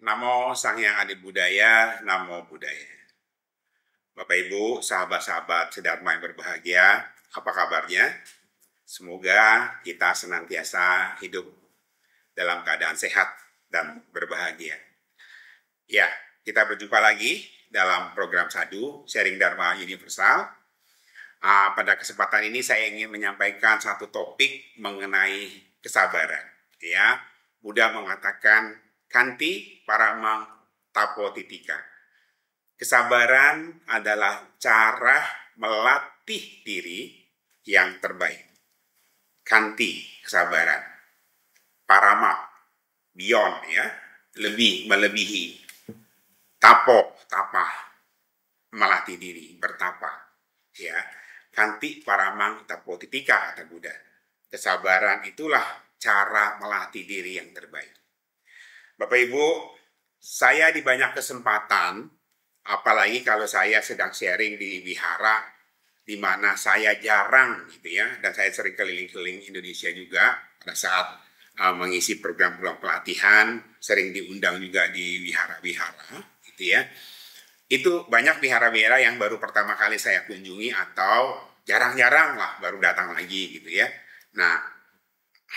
Namo Sang Hyang Adi Budaya, Namo Buddhaya. Bapak Ibu, sahabat-sahabat sedharma yang berbahagia, apa kabarnya? Semoga kita senantiasa hidup dalam keadaan sehat dan berbahagia. Ya, kita berjumpa lagi dalam program Sadu, Sharing Dharma Universal. Pada kesempatan ini saya ingin menyampaikan satu topik mengenai kesabaran. Ya, Buddha mengatakan Kanti Paramang Tapotitika. Kesabaran adalah cara melatih diri yang terbaik. Kanti, kesabaran. Parama, beyond, ya, lebih, melebihi. Tapo, tapa, melatih diri, bertapa. Ya, Kanti Paramang Tapotitika, kata Buddha. Kesabaran itulah cara melatih diri yang terbaik. Bapak Ibu, saya di banyak kesempatan, apalagi kalau saya sedang sharing di wihara, di mana saya jarang gitu ya, dan saya sering keliling-keliling Indonesia juga pada saat mengisi program pelatihan, sering diundang juga di wihara-wihara gitu ya. Itu banyak wihara-wihara yang baru pertama kali saya kunjungi atau jarang-jarang lah baru datang lagi gitu ya. Nah,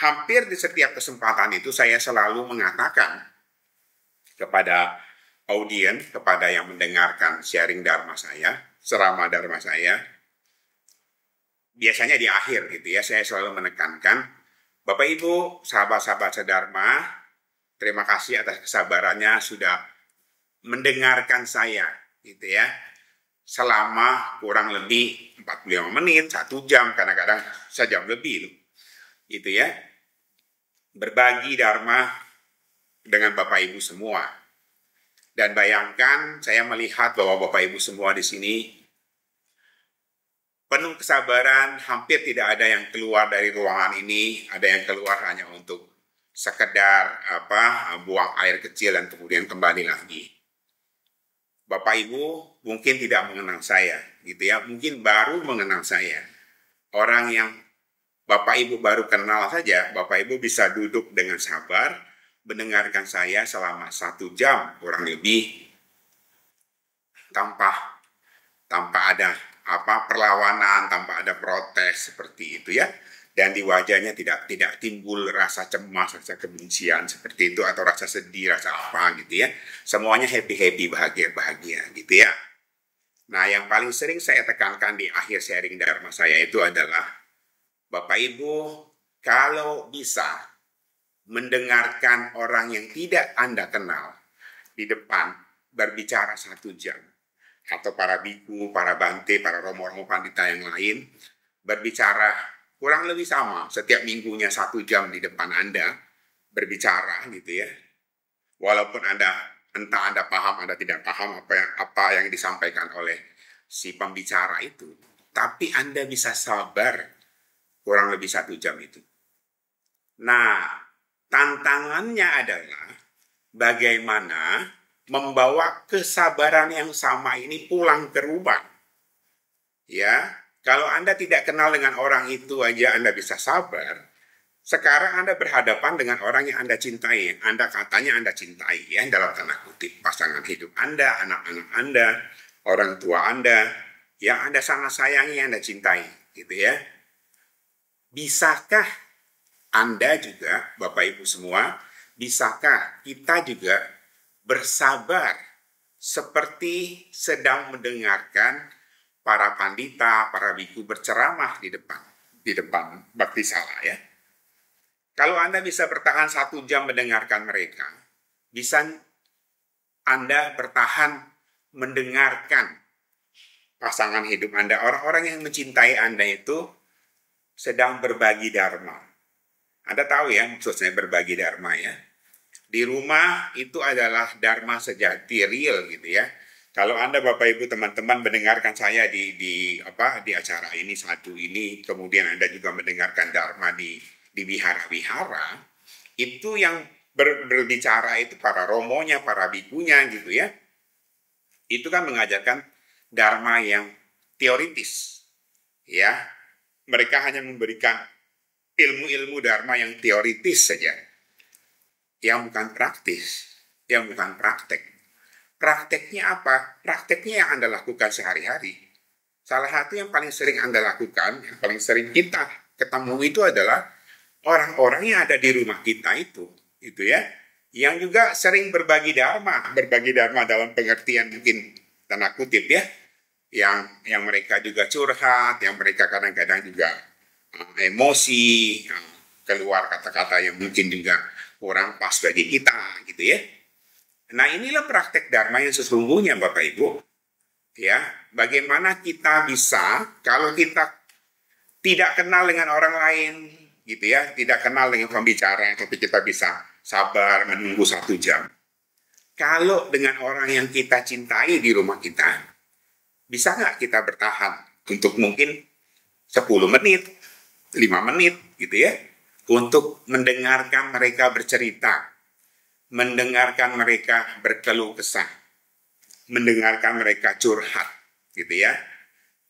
hampir di setiap kesempatan itu saya selalu mengatakan kepada audiens, kepada yang mendengarkan sharing dharma saya, ceramah dharma saya, biasanya di akhir gitu ya, saya selalu menekankan, Bapak Ibu, sahabat-sahabat sedharma, terima kasih atas kesabarannya sudah mendengarkan saya gitu ya, selama kurang lebih 45 menit, 1 jam, kadang-kadang sejam lebih gitu ya, berbagi dharma dengan Bapak Ibu semua. Dan bayangkan saya melihat bahwa Bapak Ibu semua di sini penuh kesabaran, hampir tidak ada yang keluar dari ruangan ini, ada yang keluar hanya untuk sekedar buang air kecil dan kemudian kembali lagi. Bapak Ibu mungkin tidak mengenal saya, gitu ya, mungkin baru mengenal saya. Orang yang Bapak Ibu baru kenal saja, Bapak Ibu bisa duduk dengan sabar, mendengarkan saya selama 1 jam kurang lebih tanpa ada perlawanan, tanpa ada protes seperti itu ya, dan di wajahnya tidak timbul rasa cemas, rasa kebencian seperti itu atau rasa sedih, rasa apa gitu ya, semuanya happy bahagia gitu ya. Nah, yang paling sering saya tekankan di akhir sharing dharma saya itu adalah Bapak Ibu kalau bisa mendengarkan orang yang tidak Anda kenal di depan berbicara 1 jam, atau para biku, para bante, para romo-romo pandita yang lain berbicara kurang lebih sama setiap minggunya 1 jam di depan Anda berbicara gitu ya, walaupun entah Anda paham, Anda tidak paham apa yang disampaikan oleh si pembicara itu, tapi Anda bisa sabar kurang lebih 1 jam itu. Nah, tantangannya adalah bagaimana membawa kesabaran yang sama ini pulang ke rumah. Ya, kalau Anda tidak kenal dengan orang itu aja Anda bisa sabar. Sekarang Anda berhadapan dengan orang yang Anda cintai, Anda katanya Anda cintai ya, dalam tanda kutip, pasangan hidup Anda, anak-anak Anda, orang tua Anda, yang Anda sangat sayangi, Anda cintai, gitu ya. Bisakah Anda juga, Bapak Ibu semua, bisakah kita juga bersabar seperti sedang mendengarkan para pandita, para biku berceramah di depan bakti sala ya. Kalau Anda bisa bertahan 1 jam mendengarkan mereka, bisa Anda bertahan mendengarkan pasangan hidup Anda, orang-orang yang mencintai Anda itu sedang berbagi dharma. Anda tahu ya maksudnya berbagi dharma ya. Di rumah itu adalah dharma sejati real gitu ya. Kalau Anda Bapak Ibu teman-teman mendengarkan saya di acara ini satu ini, kemudian Anda juga mendengarkan dharma di wihara-wihara, itu yang berbicara itu para romonya, para bikunya gitu ya. Itu kan mengajarkan dharma yang teoritis. Ya. Mereka hanya memberikan ilmu-ilmu dharma yang teoritis saja, yang bukan praktis. yang bukan praktek. Prakteknya apa? Prakteknya yang Anda lakukan sehari-hari. Salah satu yang paling sering Anda lakukan, yang paling sering kita ketemu itu adalah orang-orang yang ada di rumah kita itu ya, yang juga sering berbagi dharma dalam pengertian mungkin tanda kutip ya, yang mereka juga curhat, yang mereka kadang-kadang juga emosi, keluar kata-kata yang mungkin juga kurang pas bagi kita gitu ya. Nah, inilah praktek dharma yang sesungguhnya Bapak Ibu. Ya, bagaimana kita bisa kalau kita tidak kenal dengan orang lain gitu ya, tidak kenal dengan pembicara, tapi kita bisa sabar menunggu 1 jam. Kalau dengan orang yang kita cintai di rumah kita, bisa nggak kita bertahan untuk mungkin 10 menit, 5 menit gitu ya, untuk mendengarkan mereka bercerita, mendengarkan mereka berkeluh kesah, mendengarkan mereka curhat gitu ya.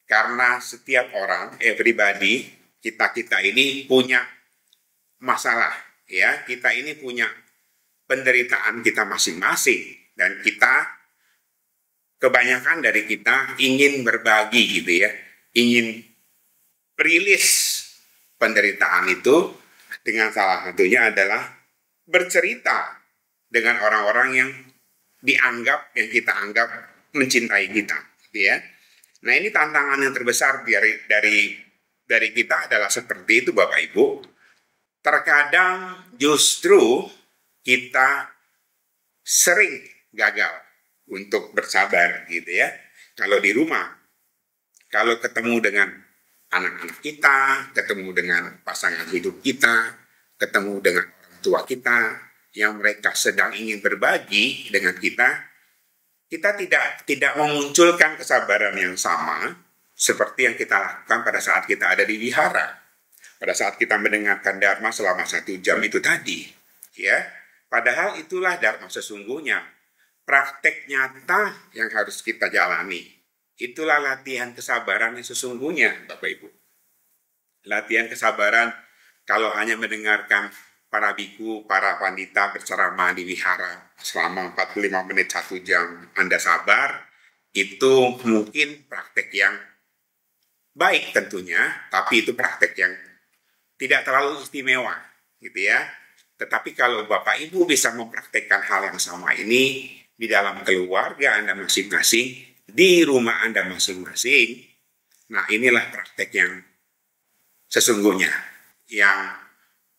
Karena setiap orang, everybody, kita ini punya masalah ya, kita ini punya penderitaan kita masing-masing, dan kita, kebanyakan dari kita ingin berbagi gitu ya, ingin rilis penderitaan itu dengan salah satunya adalah bercerita dengan orang-orang yang yang kita anggap mencintai kita gitu ya. Nah, ini tantangan yang terbesar dari kita adalah seperti itu Bapak Ibu. Terkadang justru kita sering gagal untuk bersabar gitu ya. Kalau di rumah, kalau ketemu dengan anak-anak kita, ketemu dengan pasangan hidup kita, ketemu dengan orang tua kita yang mereka sedang ingin berbagi dengan kita tidak memunculkan kesabaran yang sama seperti yang kita lakukan pada saat kita ada di wihara, pada saat kita mendengarkan dharma selama 1 jam itu tadi, ya. Padahal itulah dharma sesungguhnya, praktek nyata yang harus kita jalani. Itulah latihan kesabaran yang sesungguhnya, Bapak Ibu. Latihan kesabaran kalau hanya mendengarkan para biku, para pandita berceramah di wihara selama 45 menit 1 jam, Anda sabar, itu mungkin praktek yang baik tentunya, tapi itu praktek yang tidak terlalu istimewa gitu ya. Tetapi kalau Bapak Ibu bisa mempraktekkan hal yang sama ini di dalam keluarga Anda masing-masing, di rumah Anda masing-masing, nah inilah praktek yang sesungguhnya, yang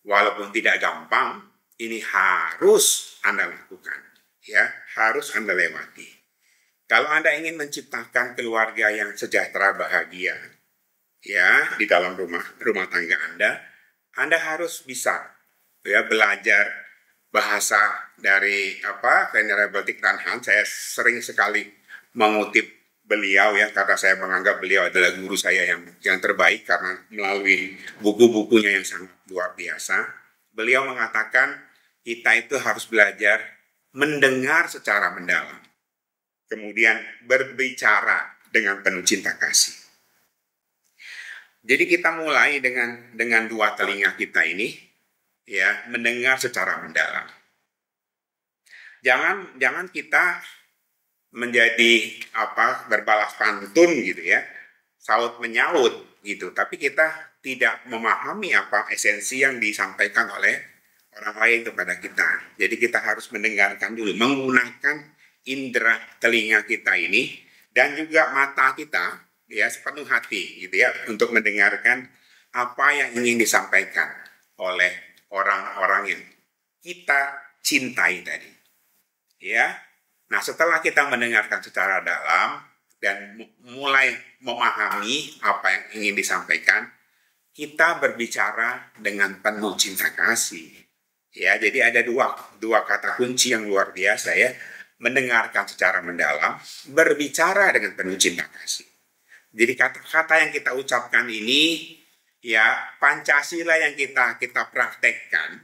walaupun tidak gampang, ini harus Anda lakukan, ya, harus Anda lewati. Kalau Anda ingin menciptakan keluarga yang sejahtera, bahagia, ya, di dalam rumah tangga Anda harus bisa, ya, belajar bahasa dari Venerable Thich Nhat Hanh. Saya sering sekali mengutip beliau ya, karena saya menganggap beliau adalah guru saya yang terbaik karena melalui buku-bukunya yang sangat luar biasa. Beliau mengatakan kita itu harus belajar mendengar secara mendalam, kemudian berbicara dengan penuh cinta kasih. Jadi kita mulai dengan 2 telinga kita ini, ya, mendengar secara mendalam. Jangan kita menjadi berbalas pantun gitu ya, saut menyaut gitu, tapi kita tidak memahami apa esensi yang disampaikan oleh orang lain kepada kita. Jadi kita harus mendengarkan dulu, menggunakan indera telinga kita ini dan juga mata kita, ya, sepenuh hati gitu ya, untuk mendengarkan apa yang ingin disampaikan oleh orang-orang yang kita cintai tadi, ya. Nah, setelah kita mendengarkan secara dalam dan mulai memahami apa yang ingin disampaikan, kita berbicara dengan penuh cinta kasih. Ya, jadi ada dua kata kunci yang luar biasa ya. Mendengarkan secara mendalam, berbicara dengan penuh cinta kasih. Jadi kata-kata yang kita ucapkan ini, ya, Pancasila yang kita praktekkan,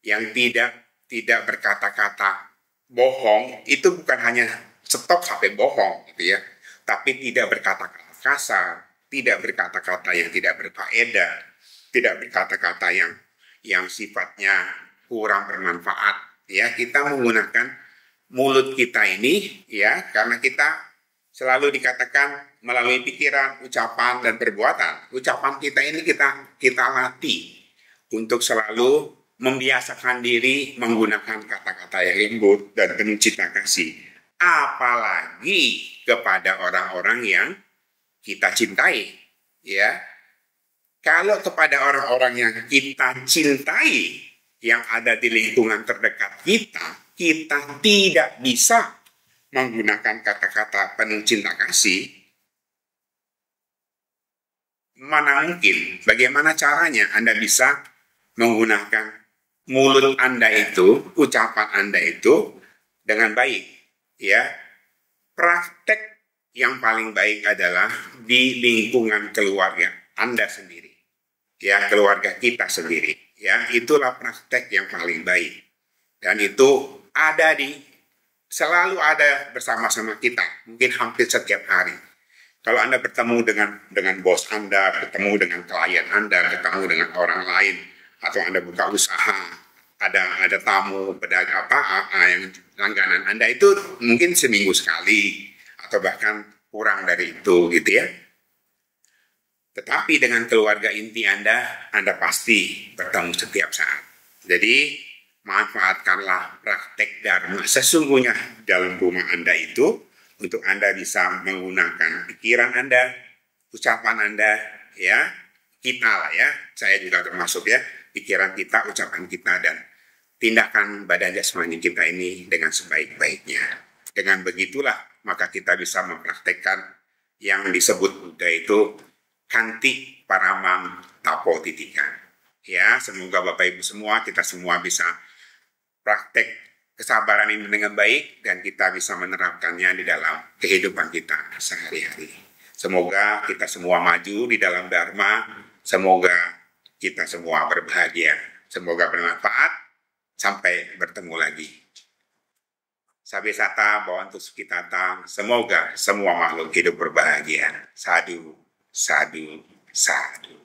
yang tidak berkata-kata bohong, itu bukan hanya stop sampai bohong gitu ya, tapi tidak berkata-kata kasar, tidak berkata-kata yang tidak berfaedah, tidak berkata-kata yang sifatnya kurang bermanfaat, ya. Kita menggunakan mulut kita ini, ya, karena kita selalu dikatakan melalui pikiran, ucapan, dan perbuatan. Ucapan kita ini kita latih untuk selalu membiasakan diri menggunakan kata-kata yang lembut dan penuh cinta kasih. Apalagi kepada orang-orang yang kita cintai, ya. Kalau kepada orang-orang yang kita cintai, yang ada di lingkungan terdekat kita tidak bisa menggunakan kata-kata penuh cinta kasih, mana mungkin, bagaimana caranya Anda bisa menggunakan mulut Anda itu, ucapan Anda itu dengan baik, ya. Praktek yang paling baik adalah di lingkungan keluarga Anda sendiri, ya, keluarga kita sendiri, ya. Itulah praktek yang paling baik, dan itu selalu ada bersama-sama kita, mungkin hampir setiap hari. Kalau Anda bertemu dengan bos Anda, bertemu dengan klien Anda, bertemu dengan orang lain, atau Anda buka usaha, ada tamu, pedagang yang langganan Anda, itu mungkin seminggu sekali, atau bahkan kurang dari itu, gitu ya. Tetapi dengan keluarga inti Anda pasti bertemu setiap saat. Jadi, manfaatkanlah praktek Dharma sesungguhnya dalam rumah Anda itu untuk Anda bisa menggunakan pikiran Anda, ucapan Anda, ya, kita lah ya, saya juga termasuk ya, pikiran kita, ucapan kita, dan tindakan badan jasmani kita ini dengan sebaik-baiknya. Dengan begitulah maka kita bisa mempraktekkan yang disebut Buddha itu Kanti Paramang Tapo Titika. Ya, semoga Bapak Ibu semua, kita semua bisa praktek kesabaran ini dengan baik dan kita bisa menerapkannya di dalam kehidupan kita sehari-hari. Semoga kita semua maju di dalam Dharma, semoga kita semua berbahagia, semoga bermanfaat. Sampai bertemu lagi. Sabe sata bawantu sukitata, semoga semua makhluk hidup berbahagia. Sadu, sadu, sadu.